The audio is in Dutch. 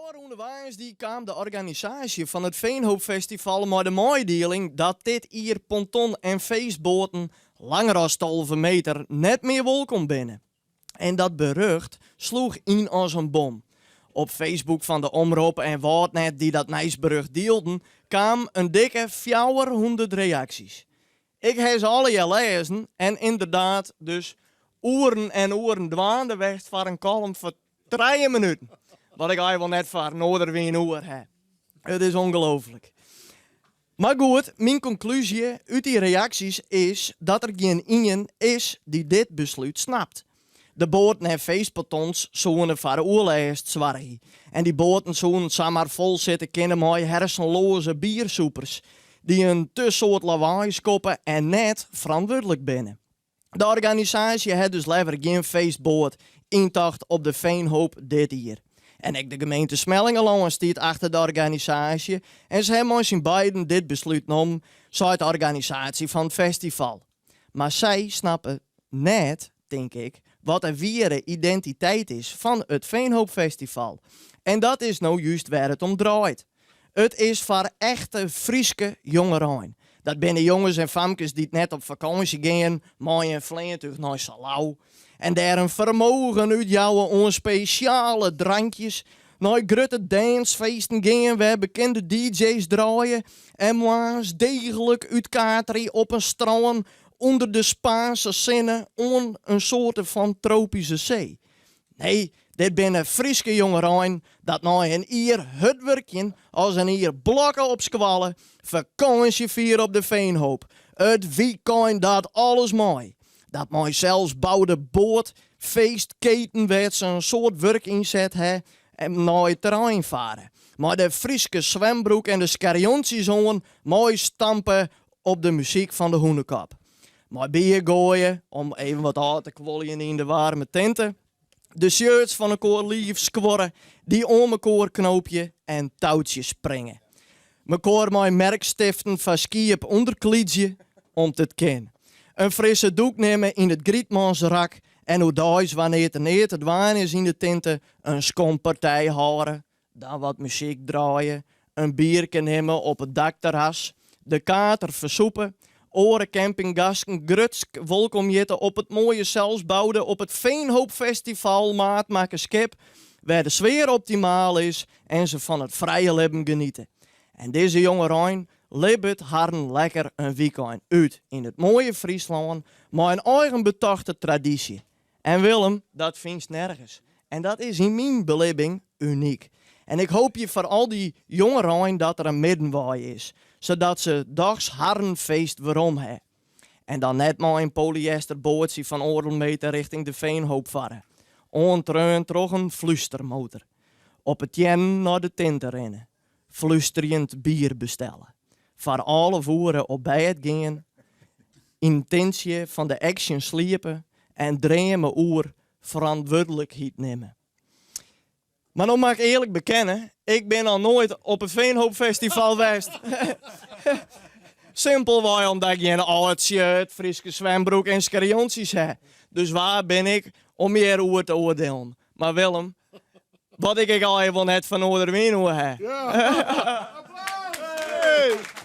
Ôfrûne die kwam de organisatie van het Veenhoopfestival met de mededeling dat dit hier ponton- en feestboten langer dan 12 meter net meer welkom binnen. En dat berucht sloeg in als een bom. Op Facebook van de omroep en Woordnet die dat nieuwsbericht deelden, kwam een dikke 400 reacties. Ik heb ze alle gelezen en inderdaad dus uren en uren dwaande weg voor een column voor 3 minuten. Wat ik eigenlijk net voor nodig weer een uur heb. Het is ongelooflijk. Maar goed, mijn conclusie uit die reacties is dat er geen ien is die dit besluit snapt. De boten en feestpotons zouden voor de oerlijst zwargen. En die boten zouden samen vol zitten kunnen met hersenloze biersoepers. Die een te soort lawaai skoppen en net verantwoordelijk binnen. De organisatie heeft dus liever geen feestboot intacht op de Veenhoop dit jaar. En ook de gemeente Smellingeloon staat achter de organisatie. En ze hebben met z'n beiden dit besluit genomen, zei de organisatie van het festival. Maar zij snappen net, denk ik, wat de ware identiteit is van het Veenhoopfestival. En dat is nou juist waar het om draait. Het is voor echte Frieske jongeren. Dat binnen jongens en famkes die net op vakantie gaan, mooi en vleentig naar Salau. En daar een vermogen uitjouwen om speciale drankjes, naar grote dancefeesten gaan waar bekende DJ's draaien en maar degelijk uitkateren op een strand onder de Spaanse zinnen on een soort van tropische zee. Nee, dit binnen Frieske jongeren dat nou een hier het werkje als een hier blokken op squallen, vakantie vieren op de Veenhoop. Het weekend dat alles mooi. Dat mooi zelfs bouwde boot, feestketen werd ze een soort werk inzet en naar het terrein varen. Maar de Frieske zwembroek en de scariontiezoon mooi stampen op de muziek van de hoenekop. Maar bier gooien, om even wat aan te kwollen in de warme tenten. De shirts van een koor lief squorren, die om een koor knoopje en touwtjes springen. Mekaar met merkstiften van ski op onderkliedje om te kennen. Een frisse doek nemen in het grietmansrak en hoe thuis wanneer het neer te dwaan is in de tenten een skompartij houden, dan wat muziek draaien, een biertje nemen op het dakterras, de kater versoepen, oren campinggasten grutsk welkom jitten op het mooie Zelsbouwde op het Veenhoopfestival maat maken skip, waar de sfeer optimaal is en ze van het vrije leven genieten. En deze jongeren libet harren lekker een weekend uit in het mooie Friesland, maar een eigen betochte traditie. En Willem, dat vindt nergens. En dat is in mijn beleving uniek. En ik hoop je voor al die jongeren dat er een middenwaai is, zodat ze dags harrenfeest waarom hebben. En dan net maar een polyester bootje van Oordelmeter richting de Veenhoop varen. Ontreun toch een fluistermotor. Op het jen naar de tinten rennen. Fluisterend bier bestellen. Voor alle voeren op bij het gaan. Intentie van de action sliepen en dreamen oer verantwoordelijkheid nemen. Maar dan mag ik eerlijk bekennen, ik ben al nooit op een Veenhoopfestival geweest. Simpelweg omdat je een oud shirt, Frieske zwembroek en scarionties heb. Dus waar ben ik om meer oer te oordelen? Maar Willem, wat ik al even net van Oorderween heb. Ja. Applaus! Hey.